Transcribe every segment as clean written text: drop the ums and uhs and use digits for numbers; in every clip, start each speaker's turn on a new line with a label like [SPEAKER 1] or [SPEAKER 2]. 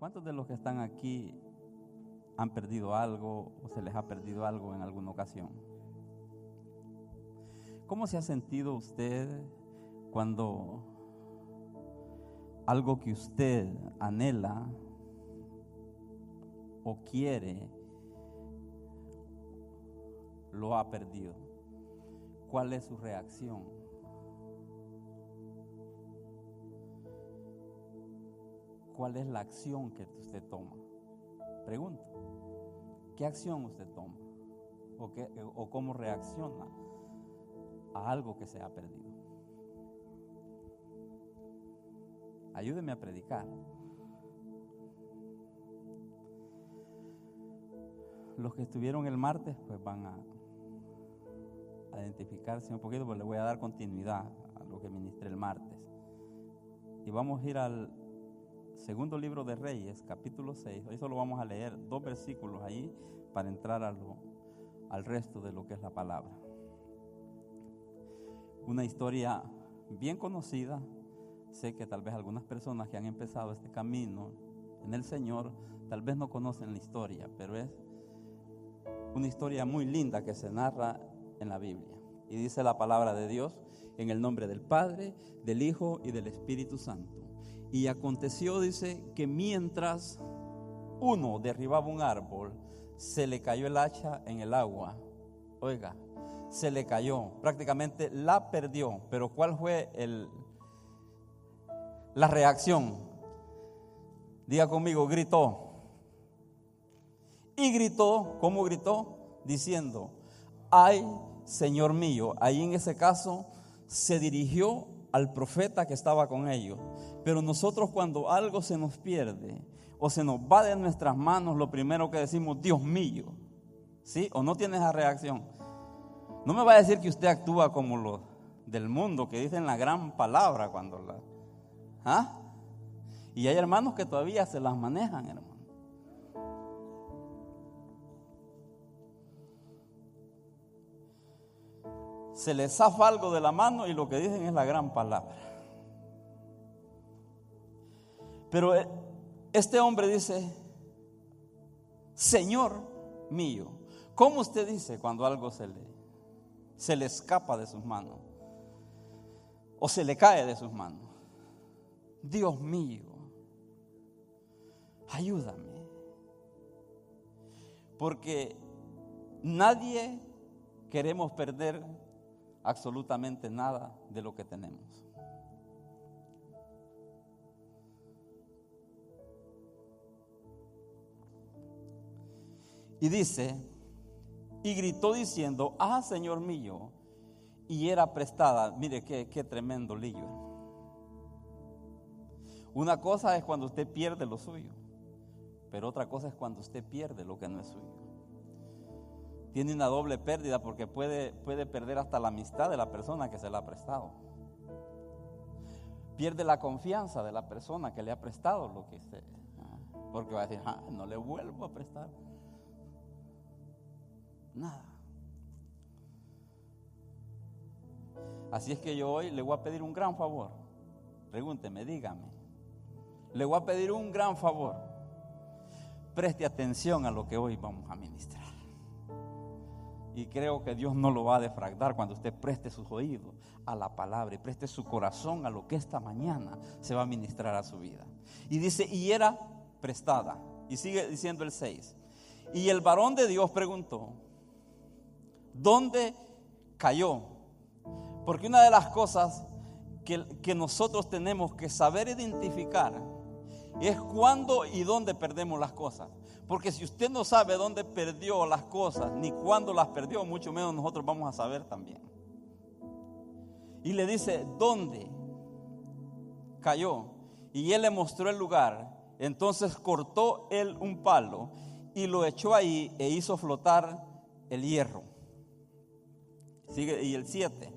[SPEAKER 1] ¿Cuántos de los que están aquí han perdido algo o se les ha perdido algo en alguna ocasión? ¿Cómo se ha sentido usted cuando algo que usted anhela o quiere lo ha perdido? ¿Cuál es su reacción? ¿Cuál es la acción que usted toma? Pregunto, ¿qué acción usted toma? ¿O cómo reacciona a algo que se ha perdido? Ayúdeme a predicar. Los que estuvieron el martes pues van a identificarse un poquito, pues le voy a dar continuidad a lo que ministré el martes. Y vamos a ir al segundo libro de Reyes, capítulo 6. Hoy solo vamos a leer 2 versículos ahí para entrar al resto de lo que es la palabra. Una historia bien conocida. Sé que tal vez algunas personas que han empezado este camino en el Señor tal vez no conocen la historia, pero es una historia muy linda que se narra en la Biblia. Y dice la palabra de Dios: en el nombre del Padre, del Hijo y del Espíritu Santo. Y aconteció, dice, que mientras uno derribaba un árbol, se le cayó el hacha en el agua. Oiga, se le cayó, prácticamente la perdió. Pero ¿cuál fue la reacción? Diga conmigo, gritó. Y gritó, ¿cómo gritó? Diciendo: ay, Señor mío. Ahí en ese caso se dirigió al profeta que estaba con ellos. Pero nosotros, cuando algo se nos pierde o se nos va de nuestras manos, lo primero que decimos: Dios mío. ¿Sí? ¿O no tiene esa reacción? No me va a decir que usted actúa como los del mundo que dicen la gran palabra cuando y hay hermanos que todavía se las manejan, hermano. Se les zafa algo de la mano y lo que dicen es la gran palabra. Pero este hombre dice: Señor mío. ¿Cómo usted dice cuando algo se le escapa de sus manos o se le cae de sus manos? Dios mío, ayúdame. Porque nadie queremos perder absolutamente nada de lo que tenemos. Y dice: y gritó diciendo: ah, Señor mío. Y era prestada. Mire qué tremendo lío. Una cosa es cuando usted pierde lo suyo, pero otra cosa es cuando usted pierde lo que no es suyo. Tiene una doble pérdida, porque puede perder hasta la amistad de la persona que se la ha prestado. Pierde la confianza de la persona que le ha prestado lo que usted, porque va a decir: no le vuelvo a prestar nada. Así es que yo hoy le voy a pedir un gran favor. Pregúnteme, dígame. Le voy a pedir un gran favor. Preste atención a lo que hoy vamos a ministrar. Y creo que Dios no lo va a defraudar cuando usted preste sus oídos a la palabra y preste su corazón a lo que esta mañana se va a ministrar a su vida. Y dice: y era prestada. Y sigue diciendo el 6. Y el varón de Dios preguntó: ¿dónde cayó? Porque una de las cosas que nosotros tenemos que saber identificar es cuándo y dónde perdemos las cosas. Porque si usted no sabe dónde perdió las cosas ni cuándo las perdió, mucho menos nosotros vamos a saber también. Y le dice: ¿dónde cayó? Y él le mostró el lugar. Entonces cortó él un palo y lo echó ahí e hizo flotar el hierro. Sigue, y el 7.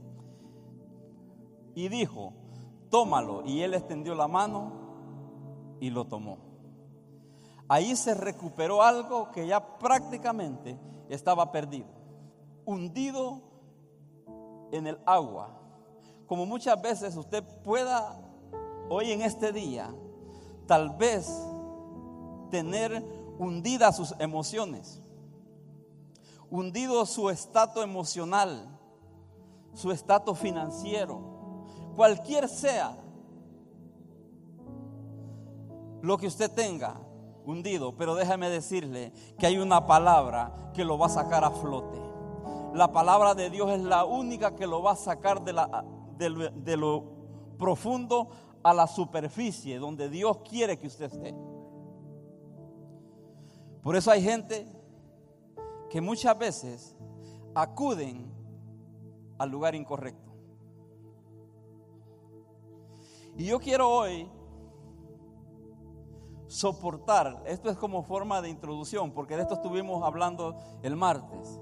[SPEAKER 1] Y dijo: tómalo. Y él extendió la mano y lo tomó. Ahí se recuperó algo que ya prácticamente estaba perdido, hundido en el agua. Como muchas veces usted pueda hoy en este día tal vez tener hundidas sus emociones, hundido su estatus emocional, su estatus financiero, cualquier sea lo que usted tenga hundido. Pero déjame decirle que hay una palabra que lo va a sacar a flote. La palabra de Dios es la única que lo va a sacar de lo profundo a la superficie, donde Dios quiere que usted esté. Por eso hay gente que muchas veces acuden al lugar incorrecto. Y yo quiero hoy soportar, esto es como forma de introducción, porque de esto estuvimos hablando el martes.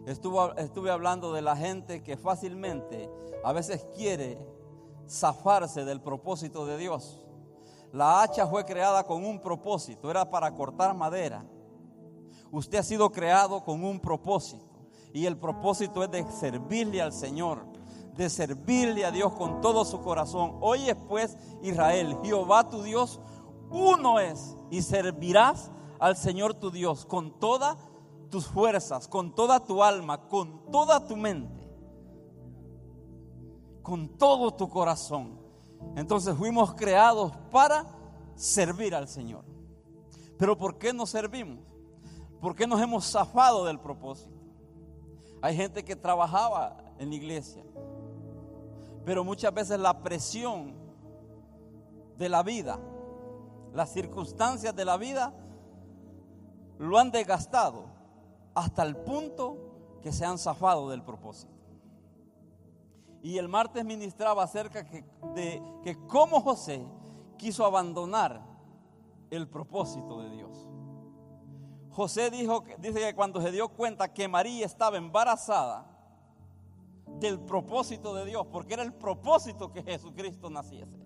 [SPEAKER 1] Estuve hablando de la gente que fácilmente a veces quiere zafarse del propósito de Dios. La hacha fue creada con un propósito, era para cortar madera. Usted ha sido creado con un propósito, y el propósito es de servirle al Señor, de servirle a Dios con todo su corazón. Oye pues, Israel, Jehová tu Dios uno es, y servirás al Señor tu Dios con todas tus fuerzas, con toda tu alma, con toda tu mente, con todo tu corazón. Entonces fuimos creados para servir al Señor. Pero ¿por qué no servimos? ¿Por qué nos hemos zafado del propósito? Hay gente que trabajaba en la iglesia, pero muchas veces la presión de la vida, las circunstancias de la vida lo han desgastado hasta el punto que se han zafado del propósito. Y el martes ministraba acerca de que cómo José quiso abandonar el propósito de Dios. José dice que cuando se dio cuenta que María estaba embarazada del propósito de Dios, porque era el propósito que Jesucristo naciese,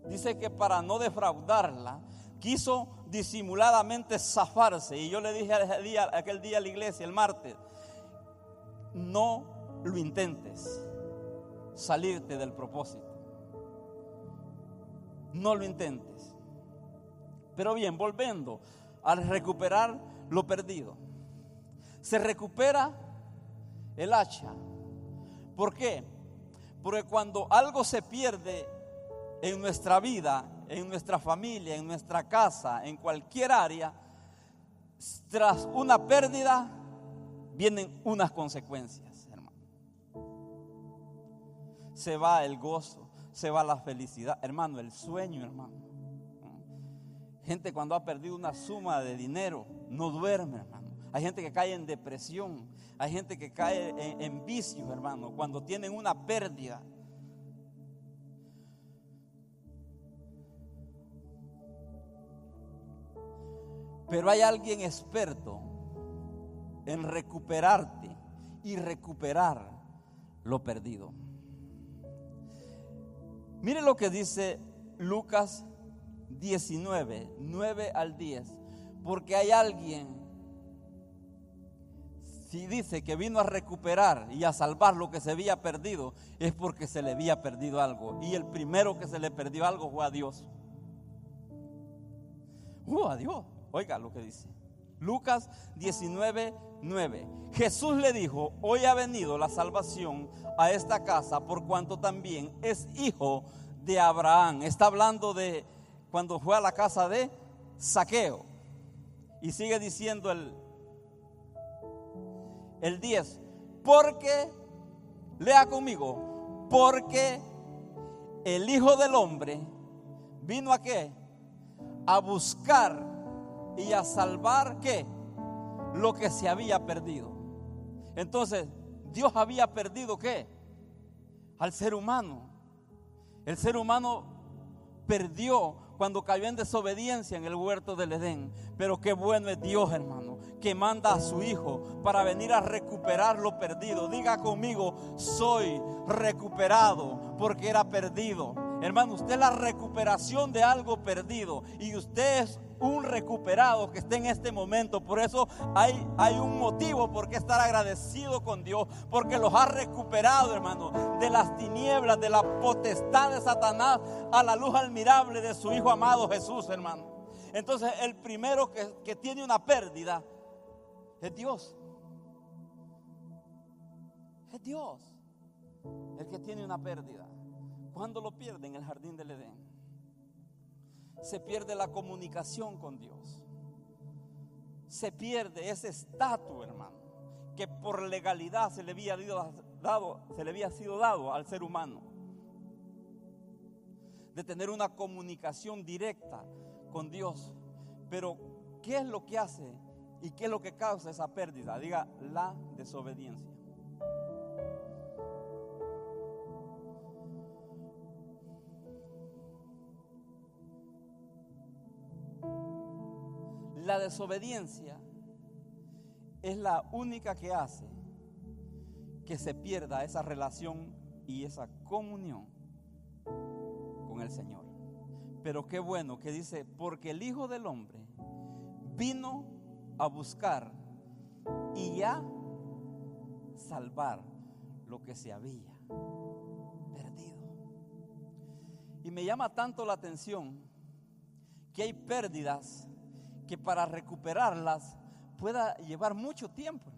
[SPEAKER 1] dice que para no defraudarla quiso disimuladamente zafarse. Y yo le dije aquel día a la iglesia, el martes, no lo intentes salirte del propósito, no lo intentes. Pero bien, volviendo al recuperar lo perdido, se recupera el hacha. ¿Por qué? Porque cuando algo se pierde en nuestra vida, en nuestra familia, en nuestra casa, en cualquier área, tras una pérdida vienen unas consecuencias, hermano. Se va el gozo, se va la felicidad, hermano, el sueño, hermano. Gente cuando ha perdido una suma de dinero no duerme, hermano. Hay gente que cae en depresión, hay gente que cae en vicios, hermano, cuando tienen una pérdida. Pero hay alguien experto en recuperarte y recuperar lo perdido. Mire lo que dice Lucas 19, 9 al 10. Porque hay alguien, si dice que vino a recuperar y a salvar lo que se había perdido, es porque se le había perdido algo. Y el primero que se le perdió algo fue a Dios. A Dios. Oiga lo que dice Lucas 19, 9. Jesús le dijo: hoy ha venido la salvación a esta casa, por cuanto también es hijo de Abraham. Está hablando de cuando fue a la casa de Zaqueo. Y sigue diciendo el 10. Porque, lea conmigo, porque el Hijo del Hombre vino a ¿qué? A buscar y a salvar ¿qué? Lo que se había perdido. Entonces, Dios había perdido ¿qué? Al ser humano. El ser humano perdió cuando cayó en desobediencia en el huerto del Edén. Pero qué bueno es Dios, hermano, que manda a su Hijo para venir a recuperar lo perdido. Diga conmigo: soy recuperado porque era perdido. Hermano, usted es la recuperación de algo perdido, y usted es un recuperado que está en este momento. Por eso hay un motivo por qué estar agradecido con Dios, porque los ha recuperado, hermano, de las tinieblas, de la potestad de Satanás, a la luz admirable de su Hijo amado Jesús, hermano. Entonces el primero que tiene una pérdida es Dios. Es Dios el que tiene una pérdida. ¿Cuándo lo pierde? En el jardín del Edén. Se pierde la comunicación con Dios. Se pierde ese estatus, hermano, que por legalidad se le había sido dado al ser humano, de tener una comunicación directa con Dios. Pero ¿qué es lo que hace y qué es lo que causa esa pérdida? Diga, la desobediencia. La desobediencia es la única que hace que se pierda esa relación y esa comunión con el Señor. Pero qué bueno que dice, porque el Hijo del Hombre vino a buscar y a salvar lo que se había perdido. Y me llama tanto la atención que hay pérdidas que para recuperarlas pueda llevar mucho tiempo.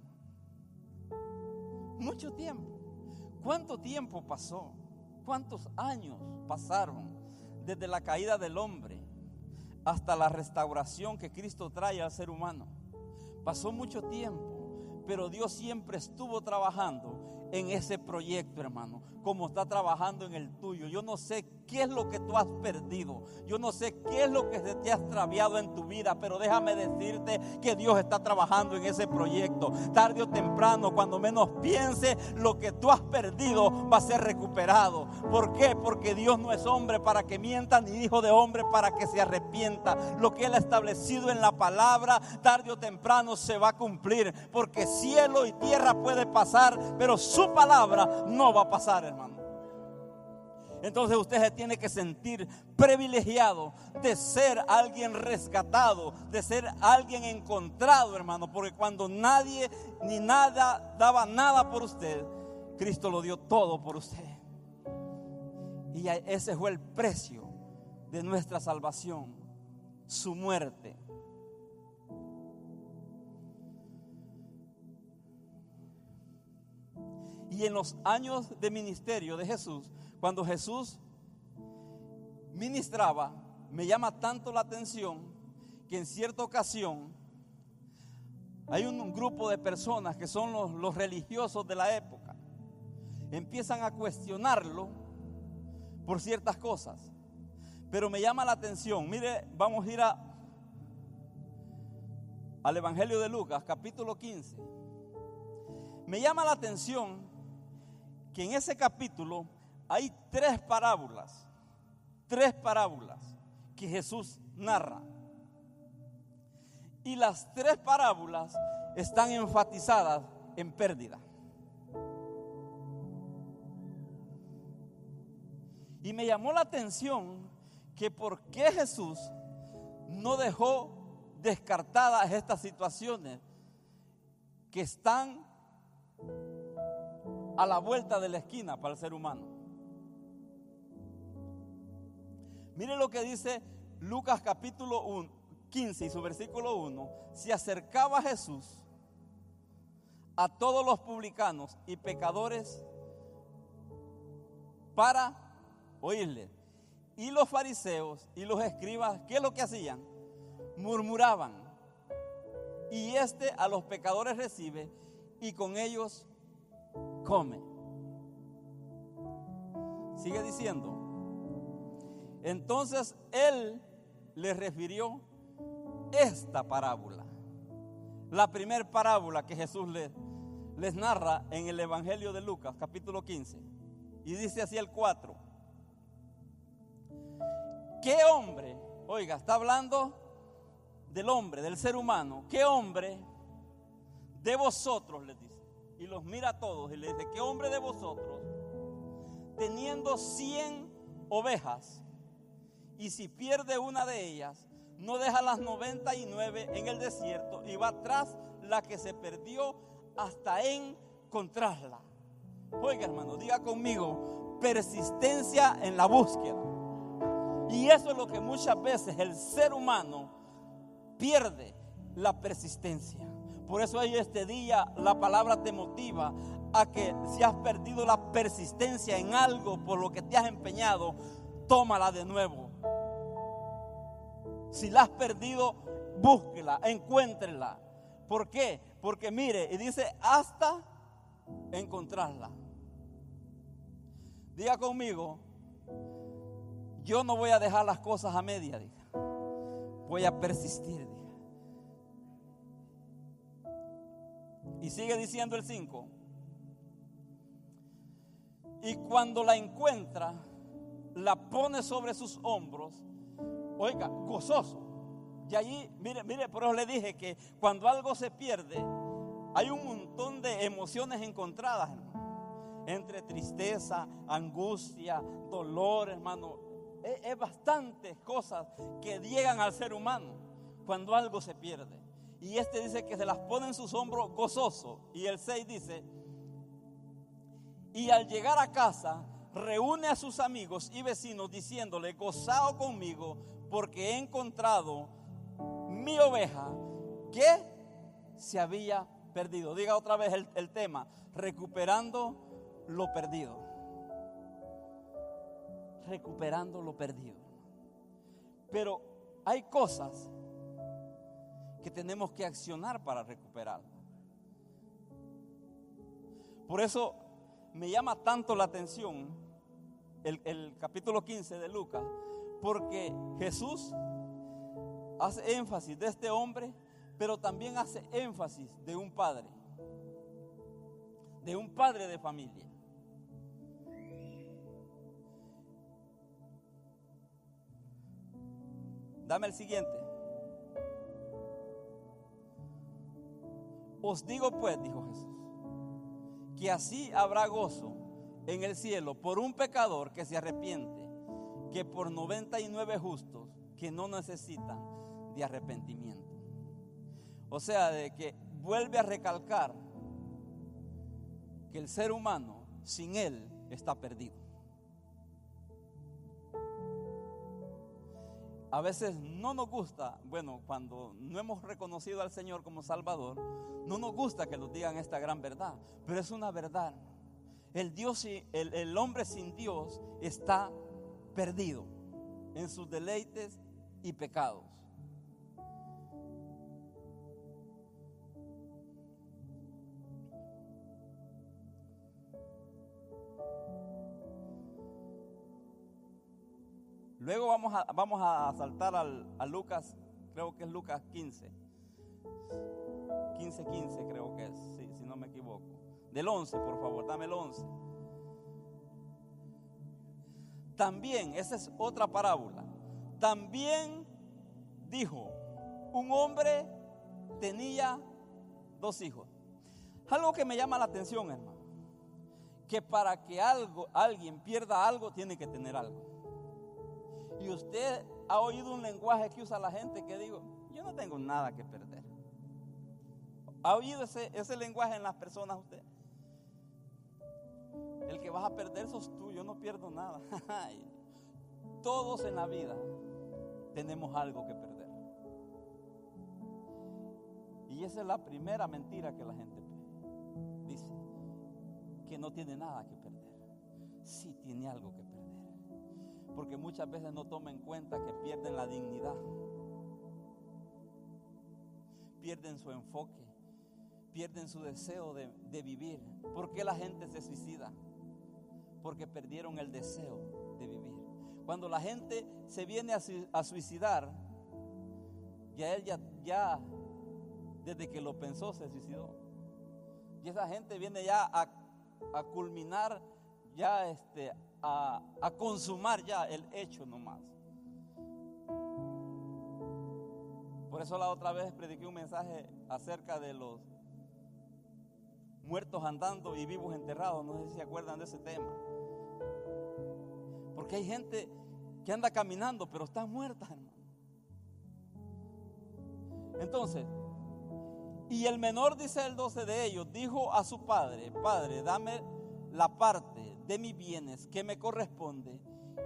[SPEAKER 1] Mucho tiempo. ¿Cuánto tiempo pasó? ¿Cuántos años pasaron desde la caída del hombre hasta la restauración que Cristo trae al ser humano? Pasó mucho tiempo, pero Dios siempre estuvo trabajando en ese proyecto, hermano, como está trabajando en el tuyo. Yo no sé qué es lo que tú has perdido, yo no sé qué es lo que se te ha extraviado en tu vida, pero déjame decirte que Dios está trabajando en ese proyecto. Tarde o temprano, cuando menos piense, lo que tú has perdido va a ser recuperado. ¿Por qué? Porque Dios no es hombre para que mienta, ni hijo de hombre para que se arrepienta. Lo que Él ha establecido en la palabra, tarde o temprano se va a cumplir, porque cielo y tierra puede pasar, pero su palabra no va a pasar, hermano. Entonces usted se tiene que sentir privilegiado de ser alguien rescatado, de ser alguien encontrado, hermano, porque cuando nadie ni nada daba nada por usted, Cristo lo dio todo por usted. Y ese fue el precio de nuestra salvación, su muerte. Y en los años de ministerio de Jesús, cuando Jesús ministraba, me llama tanto la atención que en cierta ocasión hay un grupo de personas que son los religiosos de la época. Empiezan a cuestionarlo por ciertas cosas. Pero me llama la atención, mire, vamos a ir al Evangelio de Lucas, capítulo 15. Me llama la atención que en ese capítulo hay tres parábolas que Jesús narra. Y las tres parábolas están enfatizadas en pérdida. Y me llamó la atención que por qué Jesús no dejó descartadas estas situaciones que están a la vuelta de la esquina para el ser humano. Mire lo que dice Lucas capítulo 15 y su versículo 1. Se acercaba Jesús a todos los publicanos y pecadores para oírle. Y los fariseos y los escribas, ¿qué es lo que hacían? Murmuraban. Y a los pecadores recibe y con ellos come. Sigue diciendo. Entonces Él les refirió esta parábola. La primera parábola que Jesús les narra en el Evangelio de Lucas, capítulo 15. Y dice así el 4. ¿Qué hombre? Oiga, está hablando del hombre, del ser humano. ¿Qué hombre de vosotros, les dice? Y los mira a todos y les dice, ¿qué hombre de vosotros, teniendo 100 ovejas, y si pierde una de ellas, no deja las 99 en el desierto y va tras la que se perdió hasta encontrarla? Oiga, hermano, diga conmigo, persistencia en la búsqueda. Y eso es lo que muchas veces el ser humano pierde la persistencia. Por eso hoy este día la palabra te motiva a que si has perdido la persistencia en algo por lo que te has empeñado, tómala de nuevo. Si la has perdido, búsquela, encuéntrela. ¿Por qué? Porque mire, y dice hasta encontrarla. Diga conmigo, yo no voy a dejar las cosas a media, diga. Voy a persistir, diga. Y sigue diciendo el 5. Y cuando la encuentra, la pone sobre sus hombros, oiga, gozoso. Y allí, mire, por eso le dije que cuando algo se pierde, hay un montón de emociones encontradas, hermano. Entre tristeza, angustia, dolor, hermano. Es bastantes cosas que llegan al ser humano cuando algo se pierde. Y este dice que se las pone en sus hombros gozoso. Y el 6 dice, y al llegar a casa, reúne a sus amigos y vecinos diciéndole, gozaos conmigo porque he encontrado mi oveja que se había perdido. Diga otra vez el tema, recuperando lo perdido. Recuperando lo perdido. Pero hay cosas que tenemos que accionar para recuperar. Por eso me llama tanto la atención el capítulo 15 de Lucas, porque Jesús hace énfasis de este hombre, pero también hace énfasis de un padre de familia. Dame el siguiente. Os digo pues, dijo Jesús, que así habrá gozo en el cielo por un pecador que se arrepiente, que por 99 justos que no necesitan de arrepentimiento. O sea, de que vuelve a recalcar que el ser humano sin Él está perdido. A veces no nos gusta, bueno, cuando no hemos reconocido al Señor como Salvador, no nos gusta que nos digan esta gran verdad, pero es una verdad. El hombre sin Dios está perdido en sus deleites y pecados. Luego vamos a saltar a Lucas, creo que es Lucas 15 creo que es, si no me equivoco. Del 11, por favor, dame el 11. También, esa es otra parábola. También dijo, un hombre tenía 2 hijos. Algo que me llama la atención, hermano, que para que alguien pierda algo, tiene que tener algo. Y usted ha oído un lenguaje que usa la gente que digo, yo no tengo nada que perder. ¿Ha oído ese lenguaje en las personas usted? El que vas a perder sos tú, yo no pierdo nada. Todos en la vida tenemos algo que perder. Y esa es la primera mentira que la gente dice, que no tiene nada que perder. Sí tiene algo que perder. Porque muchas veces no toman en cuenta que pierden la dignidad, pierden su enfoque, pierden su deseo de vivir. ¿Por qué la gente se suicida? Porque perdieron el deseo de vivir. Cuando la gente se viene a suicidar, ya desde que lo pensó se suicidó. Y esa gente viene ya a culminar, ya a consumar ya el hecho nomás. Por eso la otra vez prediqué un mensaje acerca de los muertos andando y vivos enterrados. No sé si se acuerdan de ese tema. Porque hay gente que anda caminando pero están muertas, hermano. Entonces, y el menor, dice el 12 de ellos, dijo a su padre: Padre, dame la parte de mis bienes que me corresponde,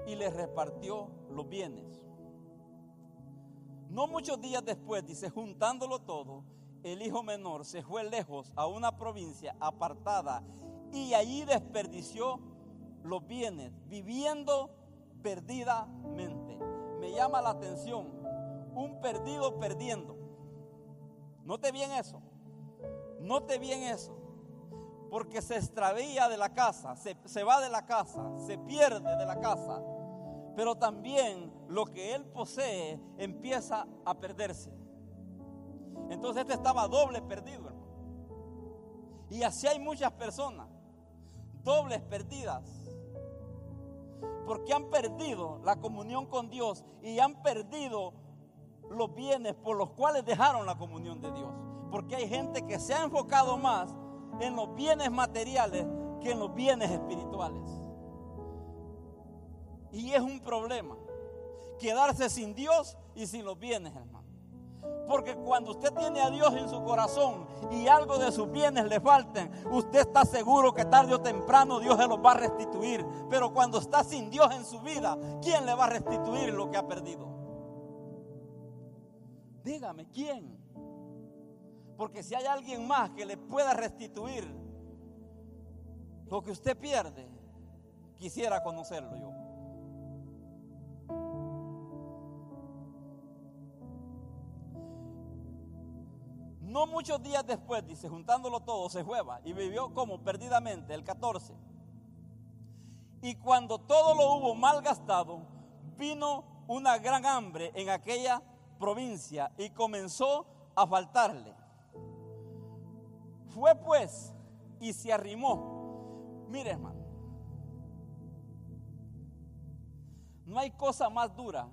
[SPEAKER 1] y le repartió los bienes. No muchos días después, dice, juntándolo todo, el hijo menor se fue lejos a una provincia apartada y allí desperdició los bienes, viviendo perdidamente. Me llama la atención, un perdido perdiendo. Note bien eso, porque se extravía de la casa, se va de la casa, se pierde de la casa, pero también lo que él posee empieza a perderse. Entonces este estaba doble perdido, hermano. Y así hay muchas personas, dobles perdidas, porque han perdido la comunión con Dios y han perdido los bienes por los cuales dejaron la comunión de Dios. Porque hay gente que se ha enfocado más en los bienes materiales que en los bienes espirituales. Y es un problema quedarse sin Dios y sin los bienes, hermano. Porque cuando usted tiene a Dios en su corazón y algo de sus bienes le falten, usted está seguro que tarde o temprano Dios se los va a restituir. Pero cuando está sin Dios en su vida, ¿quién le va a restituir lo que ha perdido? Dígame, ¿quién? Porque si hay alguien más que le pueda restituir lo que usted pierde, quisiera conocerlo yo. No muchos días después, dice, juntándolo todo, se fue y vivió como perdidamente, el 14. Y cuando todo lo hubo malgastado, vino una gran hambre en aquella provincia y comenzó a faltarle. Fue pues y se arrimó. Mire, hermano, no hay cosa más dura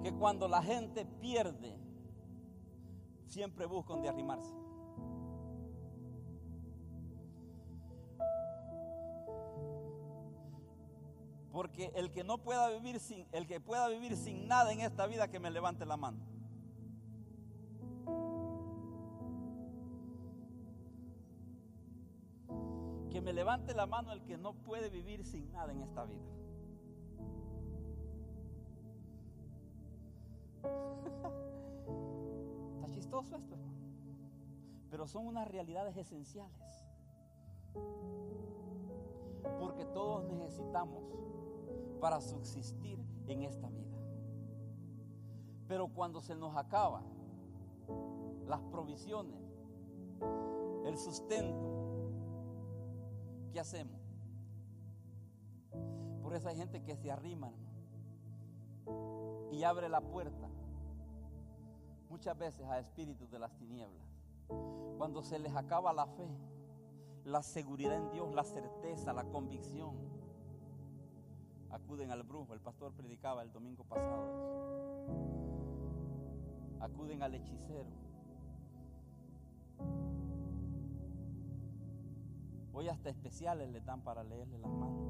[SPEAKER 1] que cuando la gente pierde, siempre busca donde arrimarse. Porque el que pueda vivir sin nada en esta vida, que me levante la mano. Que me levante la mano el que no puede vivir sin nada en esta vida. Está chistoso esto, hermano, pero son unas realidades esenciales, porque todos necesitamos para subsistir en esta vida. Pero cuando se nos acaban las provisiones, el sustento, ¿qué hacemos? Por eso hay gente que se arrima, hermano, y abre la puerta muchas veces a espíritus de las tinieblas. Cuando se les acaba la fe, la seguridad en Dios, la certeza, la convicción, acuden al brujo. El pastor predicaba el domingo pasado eso. Acuden al hechicero. Hoy hasta especiales le dan para leerle las manos.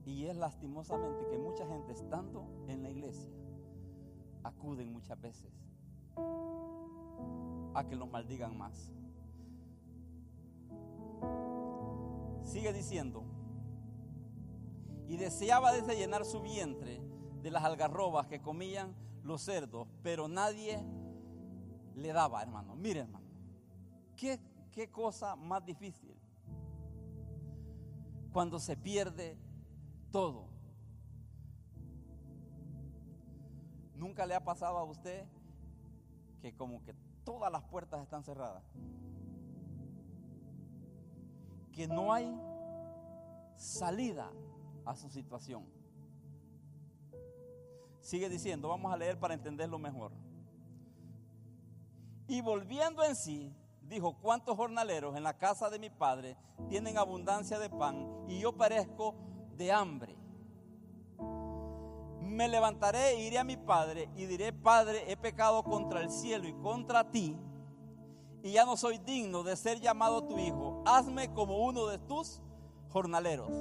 [SPEAKER 1] Y es lastimosamente que mucha gente, estando en la iglesia, acuden muchas veces a que los maldigan más. Sigue diciendo: y deseaba desde llenar su vientre de las algarrobas que comían los cerdos, pero nadie le daba, hermano. Mire, hermano, qué cosa más difícil cuando se pierde todo. ¿Nunca le ha pasado a usted que como que todas las puertas están cerradas? Que no hay salida a su situación. Sigue diciendo, vamos a leer para entenderlo mejor. Y volviendo en sí, dijo: ¿cuántos jornaleros en la casa de mi padre tienen abundancia de pan y yo perezco de hambre? Me levantaré e iré a mi padre y diré: Padre, he pecado contra el cielo y contra ti, y ya no soy digno de ser llamado tu hijo. Hazme como uno de tus jornaleros.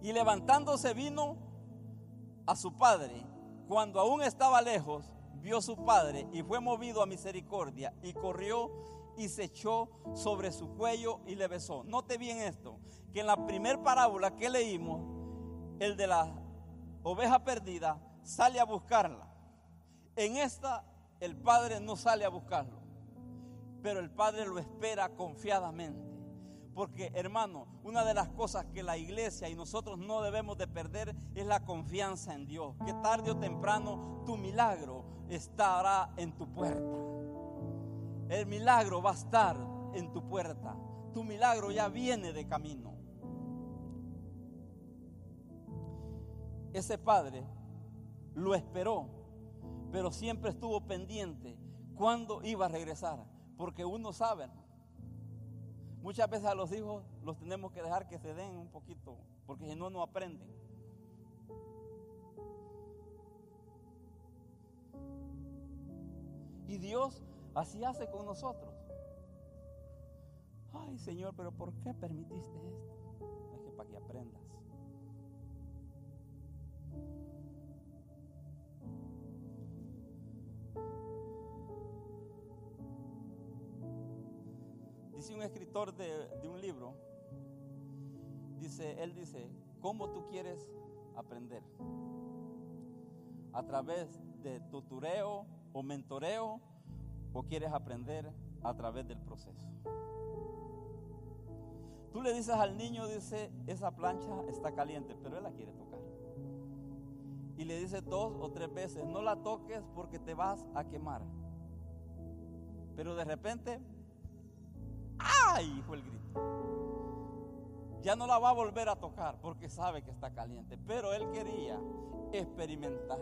[SPEAKER 1] Y levantándose vino a su padre. Cuando aún estaba lejos, vio su padre y fue movido a misericordia y corrió y se echó sobre su cuello y le besó. Note bien esto, que en la primer parábola que leímos, el de la oveja perdida, sale a buscarla. En esta el padre no sale a buscarlo, pero el padre lo espera confiadamente. Porque, hermano, una de las cosas que la iglesia y nosotros no debemos de perder es la confianza en Dios. Que tarde o temprano tu milagro estará en tu puerta. El milagro va a estar en tu puerta. Tu milagro ya viene de camino. Ese padre lo esperó, pero siempre estuvo pendiente cuándo iba a regresar. Porque uno sabe, hermano, muchas veces a los hijos los tenemos que dejar que se den un poquito, porque si no, no aprenden. Y Dios así hace con nosotros. Ay, Señor, pero ¿por qué permitiste esto? Es que para que aprendas. Dice un escritor de un libro, él dice, ¿cómo tú quieres aprender? ¿A través de tutoreo o mentoreo, o quieres aprender a través del proceso? Tú le dices al niño, dice, esa plancha está caliente, pero él la quiere tocar. Y le dice 2 o 3 veces, no la toques porque te vas a quemar. Pero de repente, ¡ay! Fue el grito. Ya no la va a volver a tocar porque sabe que está caliente. Pero él quería experimentar.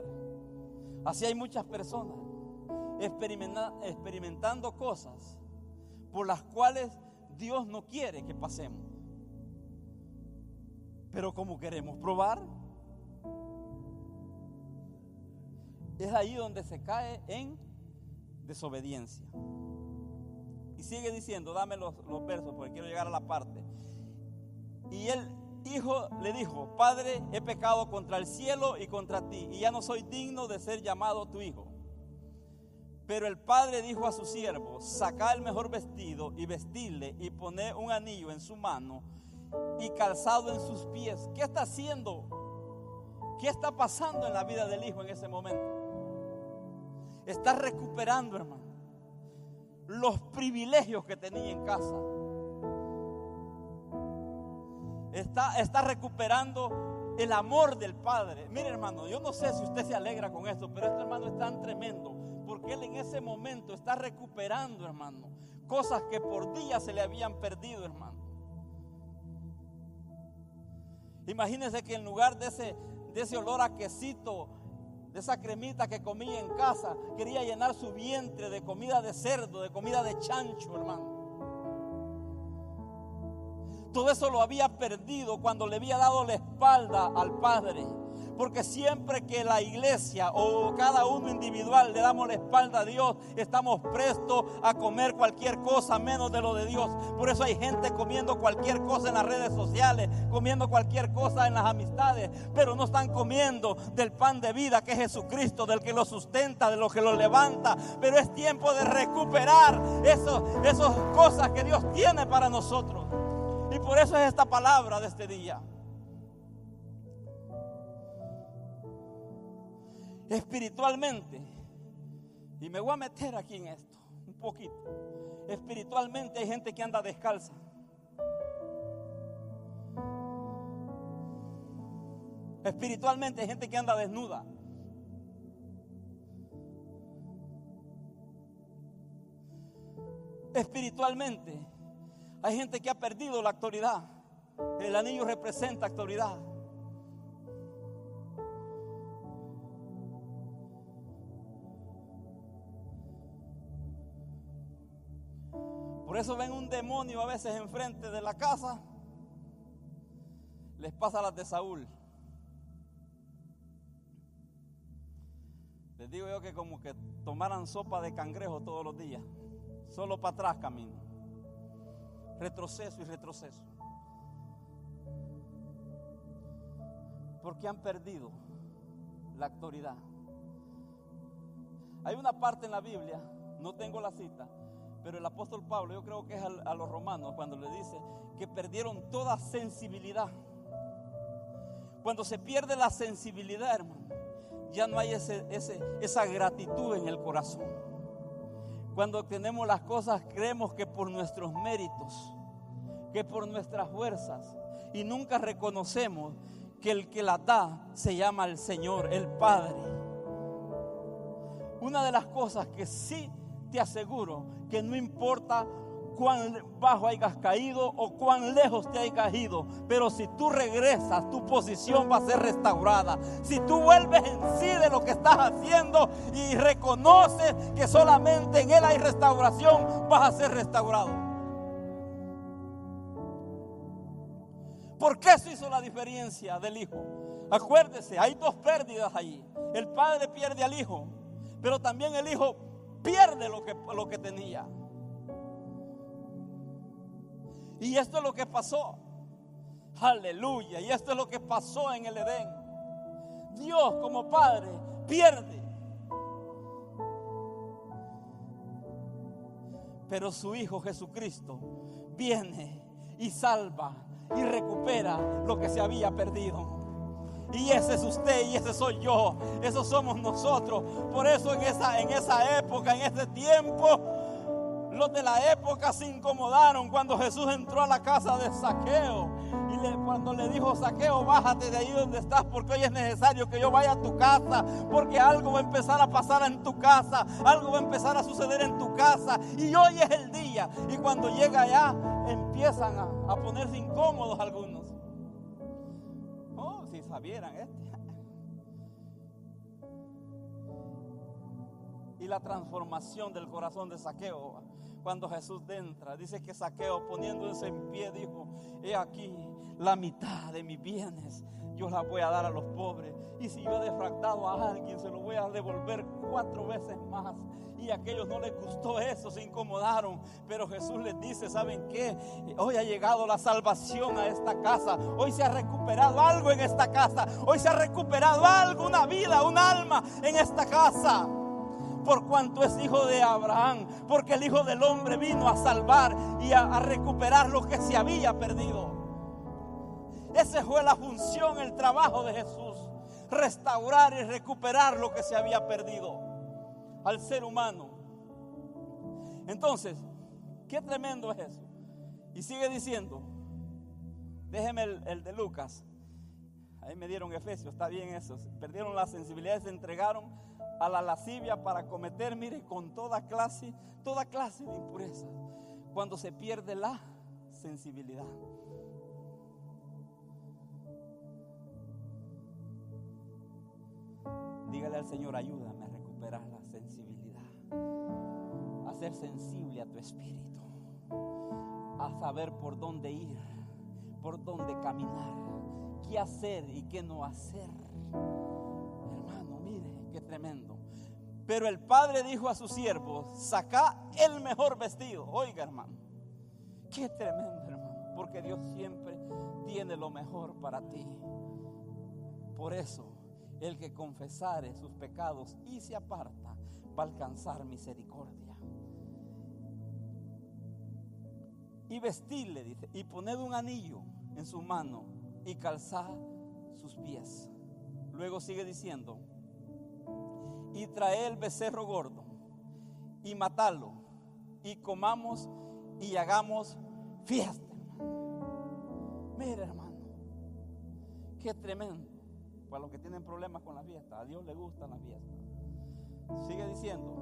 [SPEAKER 1] Así hay muchas personas experimentando cosas por las cuales Dios no quiere que pasemos. Pero como queremos probar, es ahí donde se cae en desobediencia. Y sigue diciendo, dame los versos porque quiero llegar a la parte. Y el hijo le dijo, Padre, he pecado contra el cielo y contra ti, y ya no soy digno de ser llamado tu hijo. Pero el padre dijo a su siervo, sacad el mejor vestido y vestirle, y poned un anillo en su mano y calzado en sus pies. ¿Qué está haciendo? ¿Qué está pasando en la vida del hijo en ese momento? Está recuperando, hermano, los privilegios que tenía en casa. Está recuperando el amor del padre. Mire, hermano, yo no sé si usted se alegra con esto, pero este hermano es tan tremendo, porque él en ese momento está recuperando, hermano, cosas que por días se le habían perdido, hermano. Imagínense que en lugar de ese olor a quesito, de esa cremita que comía en casa, quería llenar su vientre de comida de cerdo, de comida de chancho, hermano. Todo eso lo había perdido cuando le había dado la espalda al Padre. Porque siempre que la iglesia o cada uno individual le damos la espalda a Dios, estamos prestos a comer cualquier cosa menos de lo de Dios. Por eso hay gente comiendo cualquier cosa en las redes sociales, comiendo cualquier cosa en las amistades, pero no están comiendo del pan de vida que es Jesucristo, del que lo sustenta, de lo que lo levanta. Pero es tiempo de recuperar esas cosas que Dios tiene para nosotros. Y por eso es esta palabra de este día. Espiritualmente, y me voy a meter aquí en esto un poquito. Espiritualmente hay gente que anda descalza. Espiritualmente hay gente que anda desnuda. Espiritualmente hay gente que ha perdido la autoridad. El anillo representa autoridad. Por eso ven un demonio a veces enfrente de la casa. Les pasa a las de Saúl. Les digo yo que como que tomaran sopa de cangrejo todos los días. Solo para atrás camino. Retroceso y retroceso. Porque han perdido la autoridad. Hay una parte en la Biblia, no tengo la cita, pero el apóstol Pablo, yo creo que es a los romanos, cuando le dice que perdieron toda sensibilidad. Cuando se pierde la sensibilidad, hermano, ya no hay esa gratitud en el corazón. Cuando obtenemos las cosas creemos que por nuestros méritos, que por nuestras fuerzas, y nunca reconocemos que el que las da se llama el Señor, el Padre. Una de las cosas que sí te aseguro, que no importa cuán bajo hayas caído o cuán lejos te hayas ido, pero si tú regresas, tu posición va a ser restaurada. Si tú vuelves en sí de lo que estás haciendo y reconoces que solamente en Él hay restauración, vas a ser restaurado. ¿Por qué eso hizo la diferencia del hijo? Acuérdese, hay dos pérdidas allí. El padre pierde al hijo, pero también el hijo pierde lo que tenía. Y esto es lo que pasó. Aleluya. Y esto es lo que pasó en el Edén. Dios como padre pierde, pero su Hijo Jesucristo viene y salva y recupera lo que se había perdido. Y ese es usted y ese soy yo. Esos somos nosotros. Por eso en esa época, en ese tiempo, los de la época se incomodaron cuando Jesús entró a la casa de Zaqueo. Y cuando le dijo: Zaqueo, bájate de ahí donde estás, porque hoy es necesario que yo vaya a tu casa, porque algo va a empezar a pasar en tu casa, algo va a empezar a suceder en tu casa, y hoy es el día. Y cuando llega allá, empiezan a ponerse incómodos algunos. Oh, si sabieran Y la transformación del corazón de Zaqueo, cuando Jesús entra, dice que Zaqueo, poniéndose en pie, dijo: he aquí, la mitad de mis bienes yo la voy a dar a los pobres, y si yo he defraudado a alguien, se lo voy a devolver 4 veces más. Y a aquellos no les gustó eso, se incomodaron. Pero Jesús les dice: ¿saben qué? Hoy ha llegado la salvación a esta casa. Hoy se ha recuperado algo en esta casa. Hoy se ha recuperado algo, una vida, un alma en esta casa. Por cuanto es hijo de Abraham, porque el Hijo del Hombre vino a salvar y a recuperar lo que se había perdido. Esa fue la función, el trabajo de Jesús: restaurar y recuperar lo que se había perdido al ser humano. Entonces, qué tremendo es eso. Y sigue diciendo, déjeme el de Lucas. Ahí me dieron Efesios, está bien eso. Perdieron la sensibilidad, se entregaron a la lascivia para cometer, mire, con toda clase de impureza. Cuando se pierde la sensibilidad. Dígale al Señor: ayúdame a recuperar la sensibilidad, a ser sensible a tu espíritu, a saber por dónde ir, por dónde caminar, qué hacer y qué no hacer. Hermano, mire, qué tremendo. Pero el padre dijo a sus siervos: sacad el mejor vestido. Oiga, hermano, qué tremendo, hermano, porque Dios siempre tiene lo mejor para ti. Por eso, el que confesare sus pecados y se aparta va a alcanzar misericordia. Y vestidle, dice, y poned un anillo en su mano y calzad sus pies. Luego sigue diciendo: y traed el becerro gordo y matadlo, y comamos y hagamos fiesta. Mira, hermano, qué tremendo. Para los que tienen problemas con la fiesta, a Dios le gusta la fiesta. Sigue diciendo: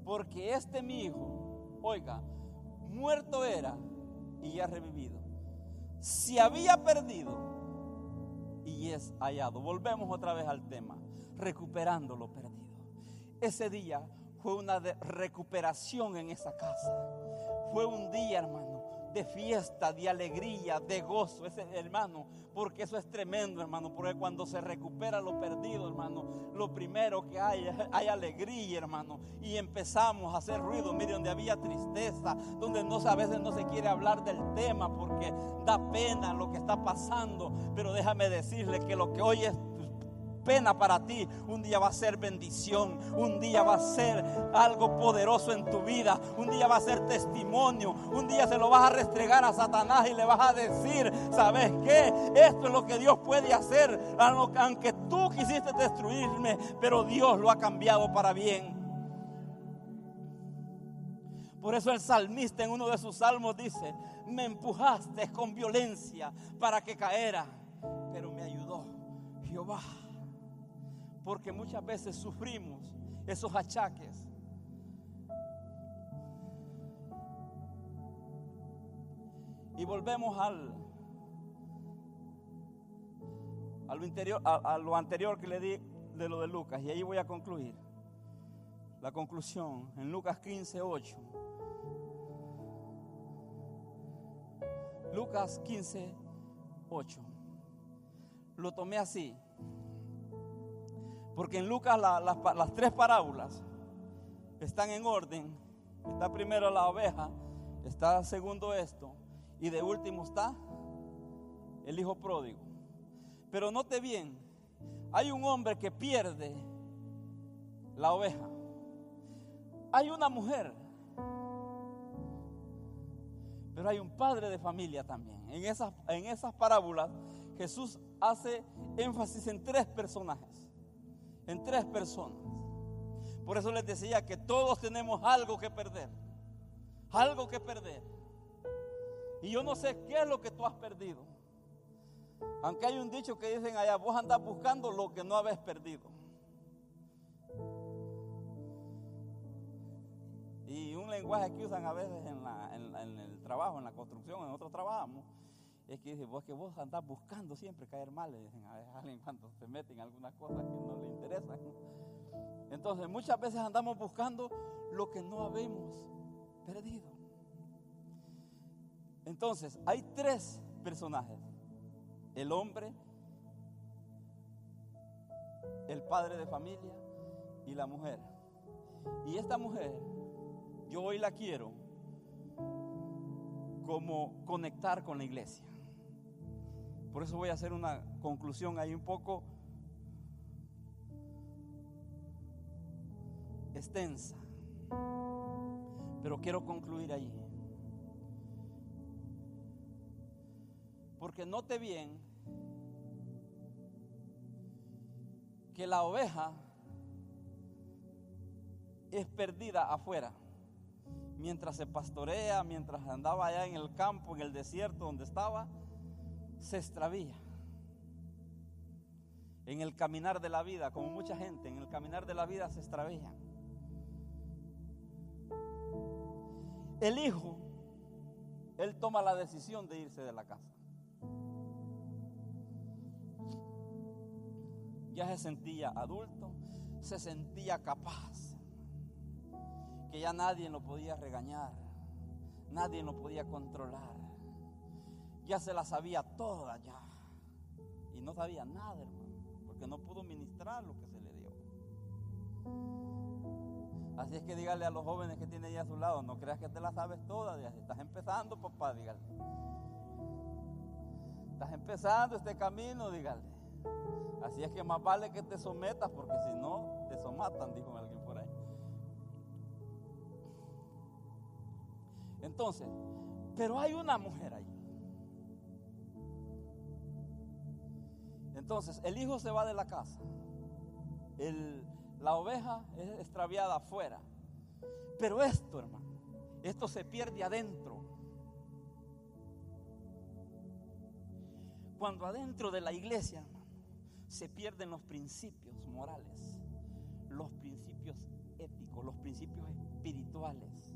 [SPEAKER 1] porque mi hijo, oiga, muerto era y ya revivido, se había perdido y es hallado. Volvemos otra vez al tema, recuperando lo perdido. Ese día fue una recuperación en esa casa. Fue un día, hermano, de fiesta, de alegría, de gozo, hermano, porque eso es tremendo, hermano, porque cuando se recupera lo perdido, hermano, lo primero que hay alegría, hermano, y empezamos a hacer ruido. Mire, donde había tristeza, donde a veces no se quiere hablar del tema porque da pena lo que está pasando, pero déjame decirle que lo que hoy es pena para ti, un día va a ser bendición, un día va a ser algo poderoso en tu vida, un día va a ser testimonio, un día se lo vas a restregar a Satanás y le vas a decir, ¿sabes qué? Esto es lo que Dios puede hacer, aunque tú quisiste destruirme, pero Dios lo ha cambiado para bien. Por eso el salmista en uno de sus salmos dice: me empujaste con violencia para que caera, pero me ayudó Jehová. Porque muchas veces sufrimos esos achaques. Y volvemos a lo anterior que le di de lo de Lucas. Y ahí voy a concluir. La conclusión en Lucas 15:8. Lucas 15:8. Lo tomé así, porque en Lucas las tres parábolas están en orden. Está primero la oveja, está segundo esto, y de último está el hijo pródigo. Pero note bien, hay un hombre que pierde la oveja. Hay una mujer, pero hay un padre de familia también. En esas parábolas Jesús hace énfasis en tres personajes, en tres personas. Por eso les decía que todos tenemos algo que perder. Algo que perder. Y yo no sé qué es lo que tú has perdido. Aunque hay un dicho que dicen allá: vos andás buscando lo que no habéis perdido. Y un lenguaje que usan a veces en el trabajo, en la construcción, en otros trabajos, es que dicen: vos andás buscando siempre caer mal, le dicen a veces a alguien cuando se mete en algunas cosas que no le interesan. Entonces muchas veces andamos buscando lo que no habemos perdido. Entonces hay tres personajes: el hombre, el padre de familia y la mujer. Y esta mujer, yo hoy la quiero como conectar con la iglesia. Por eso voy a hacer una conclusión ahí un poco extensa, pero quiero concluir allí. Porque note bien que la oveja es perdida afuera. Mientras se pastorea, mientras andaba allá en el campo, en el desierto donde estaba, se extravía. En el caminar de la vida, como mucha gente, en el caminar de la vida se extravía. El hijo, él toma la decisión de irse de la casa. Ya se sentía adulto, se sentía capaz, que ya nadie lo podía regañar, nadie lo podía controlar. Ya se la sabía toda ya, y no sabía nada, hermano, porque no pudo ministrar lo que se le dio. Así es que dígale a los jóvenes que tiene ahí a su lado: no creas que te la sabes toda, estás empezando, papá, dígale. Estás empezando este camino, dígale. Así es que más vale que te sometas, porque si no, te somatan, dijo alguien por ahí. Entonces, pero hay una mujer ahí. Entonces, el hijo se va de la casa. La oveja es extraviada afuera. Pero esto, hermano, esto se pierde adentro. Cuando adentro de la iglesia, hermano, se pierden los principios morales, los principios éticos, los principios espirituales,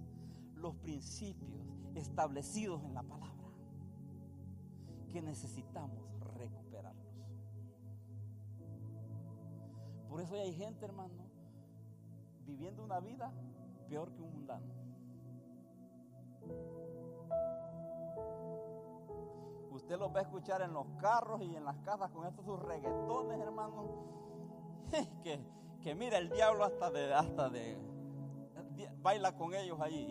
[SPEAKER 1] los principios establecidos en la palabra, que necesitamos recuperarlos. Por eso hay gente, hermano, viviendo una vida peor que un mundano. Usted los va a escuchar en los carros y en las casas con estos sus reggaetones, hermano. Que mira, el diablo hasta de baila con ellos ahí.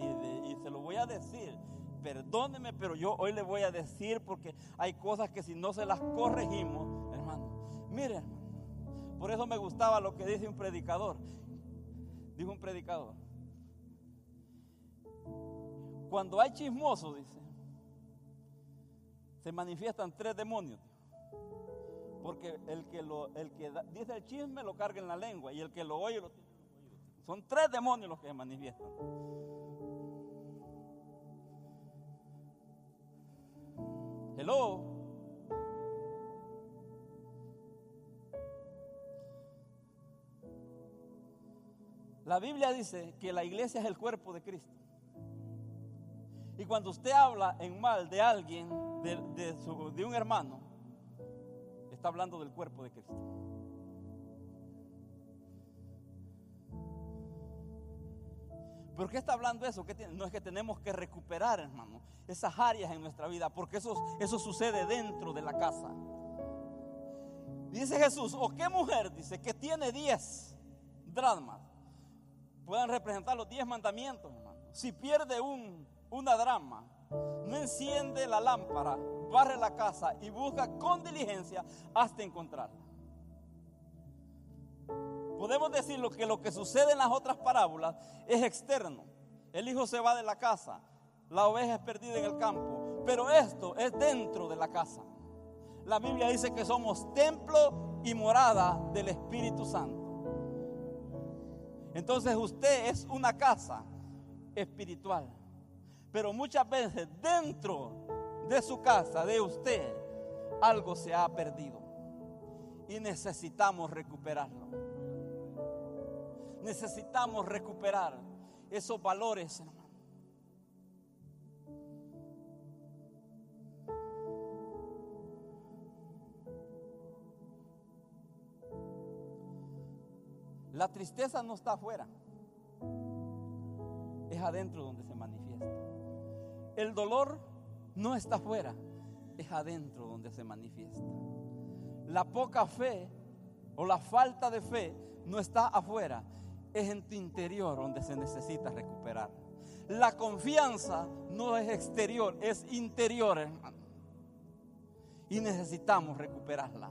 [SPEAKER 1] Y se lo voy a decir. Perdóneme, pero yo hoy le voy a decir, porque hay cosas que si no se las corregimos, hermano. Mire, hermano, Por eso me gustaba lo que dice un predicador. Dijo un predicador: cuando hay chismosos, dice, se manifiestan 3 demonios. Porque el que dice el chisme lo carga en la lengua, y el que lo oye lo tiene en los oídos. Son 3 demonios los que se manifiestan. Hello. La Biblia dice que la iglesia es el cuerpo de Cristo. Y cuando usted habla en mal de alguien, de un hermano, está hablando del cuerpo de Cristo. ¿Por qué está hablando eso? No es que tenemos que recuperar, hermano, esas áreas en nuestra vida, porque eso sucede dentro de la casa. Dice Jesús: ¿o qué mujer, dice, que tiene 10 dracmas puedan representar los 10 mandamientos, hermano? Si pierde una dracma, no enciende la lámpara, barre la casa y busca con diligencia hasta encontrarla. Podemos decir que lo que sucede en las otras parábolas es externo. El hijo se va de la casa, la oveja es perdida en el campo, pero esto es dentro de la casa. La Biblia dice que somos templo y morada del Espíritu Santo. Entonces usted es una casa espiritual, pero muchas veces dentro de su casa, de usted, algo se ha perdido y necesitamos recuperarlo. Necesitamos recuperar esos valores, hermano. La tristeza no está afuera, es adentro donde se manifiesta. El dolor no está afuera, es adentro donde se manifiesta. La poca fe o la falta de fe no está afuera, es en tu interior donde se necesita recuperar. La confianza no es exterior, es interior, hermano. Y necesitamos recuperarla.